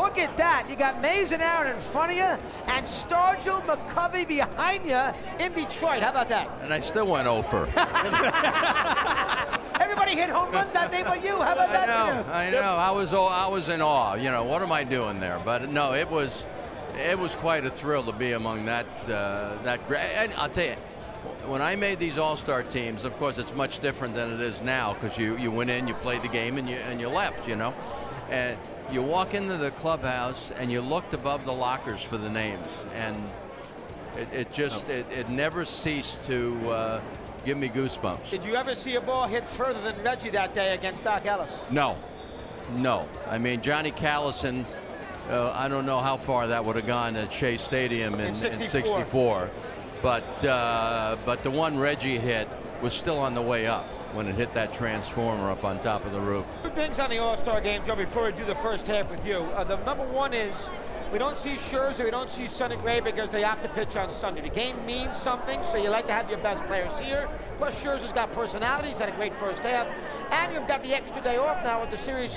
Look at that. You got Mays and Aaron in front of you and Stargell McCovey behind you in Detroit. How about that? And I still went over. Everybody hit home runs that day but you. How about that? I know. I was in awe. You know, what am I doing there? But no, it was quite a thrill to be among that great. And I'll tell you, when I made these all-star teams, of course, it's much different than it is now because you went in, you played the game, and you left. You know, and you walk into the clubhouse and you looked above the lockers for the names, and it never ceased to give me goosebumps. Did you ever see a ball hit further than Reggie that day against Doc Ellis? No. I mean, Johnny Callison, I don't know how far that would have gone at Shea Stadium in 64. But the one Reggie hit was still on the way up when it hit that transformer up on top of the roof. Two things on the All-Star game, Joe, before we do the first half with you. The number one is we don't see Scherzer, we don't see Sonny Gray because they have to pitch on Sunday. The game means something, so you like to have your best players here. Plus, Scherzer's got personality. He's had a great first half. And you've got the extra day off now with the series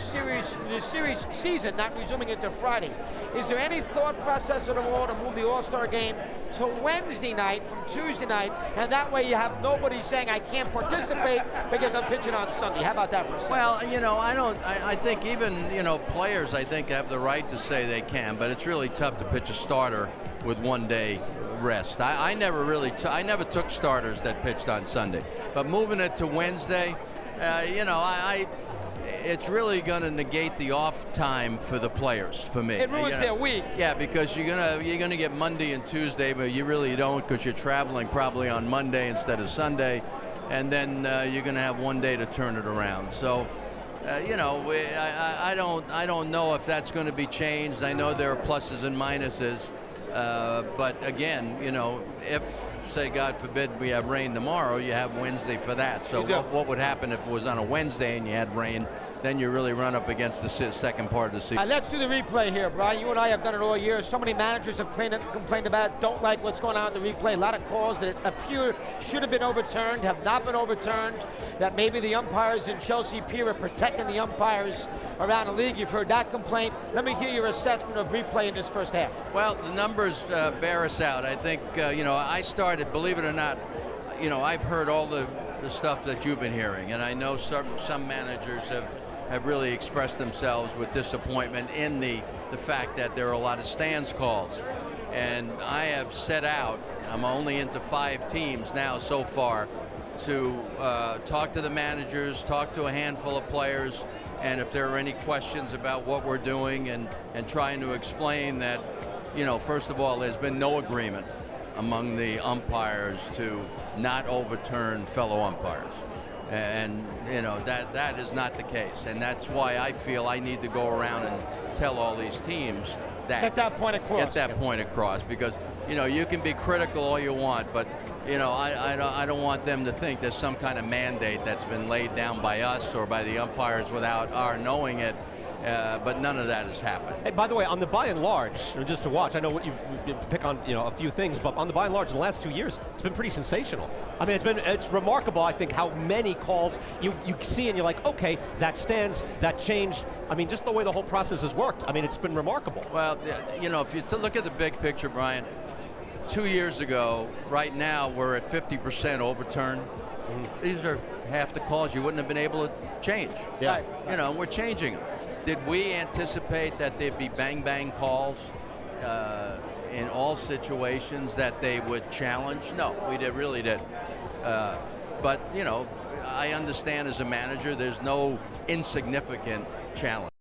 season not resuming until Friday. Is there any thought process at all to move the All-Star game to Wednesday night from Tuesday night, and that way you have nobody saying I can't participate because I'm pitching on Sunday? How about that for a second? Well, you know, I think even, you know, players, I think, have the right to say they can, but it's really tough to pitch a starter with 1 day rest. I never took starters that pitched on Sunday, but moving it to Wednesday, you know, it's really going to negate the off time for the players, for me. It ruins their week. Yeah, because you're gonna get Monday and Tuesday, but you really don't because you're traveling probably on Monday instead of Sunday, and then you're gonna have 1 day to turn it around. So, you know, I don't know if that's going to be changed. I know there are pluses and minuses, but again, you know, if, say, God forbid, we have rain tomorrow, you have Wednesday for that. So what would happen if it was on a Wednesday and you had rain? Then you really run up against the second part of the season. Let's do the replay here, Brian. You and I have done it all year. So many managers have complained about it, don't like what's going on with the replay. A lot of calls that appear should have been overturned, have not been overturned, that maybe the umpires in Chelsea Pier are protecting the umpires around the league. You've heard that complaint. Let me hear your assessment of replay in this first half. Well, the numbers bear us out. I think, you know, I started, believe it or not, you know, I've heard all the stuff that you've been hearing, and I know some managers have really expressed themselves with disappointment in the fact that there are a lot of stands calls. And I have set out, I'm only into 5 teams now so far, to talk to the managers, talk to a handful of players, and if there are any questions about what we're doing, and trying to explain that, you know, first of all, there's been no agreement among the umpires to not overturn fellow umpires. And, you know, that is not the case. And that's why I feel I need to go around and tell all these teams that. Get that point across. Get that point across. Because, you know, you can be critical all you want, but, you know, I don't want them to think there's some kind of mandate that's been laid down by us or by the umpires without our knowing it. But none of that has happened. Hey, by the way, on the by and large, just to watch, I know what you pick on, you know, a few things, but on the by and large, in the last 2 years, it's been pretty sensational. I mean, it's remarkable, I think, how many calls you see and you're like, okay, that stands, that changed. I mean, just the way the whole process has worked. I mean, it's been remarkable. Well, you know, if you look at the big picture, Brian, 2 years ago, right now, we're at 50% overturned. These are half the calls you wouldn't have been able to change. Yeah. You know, we're changing them. Did we anticipate that there'd be bang-bang calls in all situations that they would challenge? No, we really didn't. But, you know, I understand as a manager there's no insignificant challenge.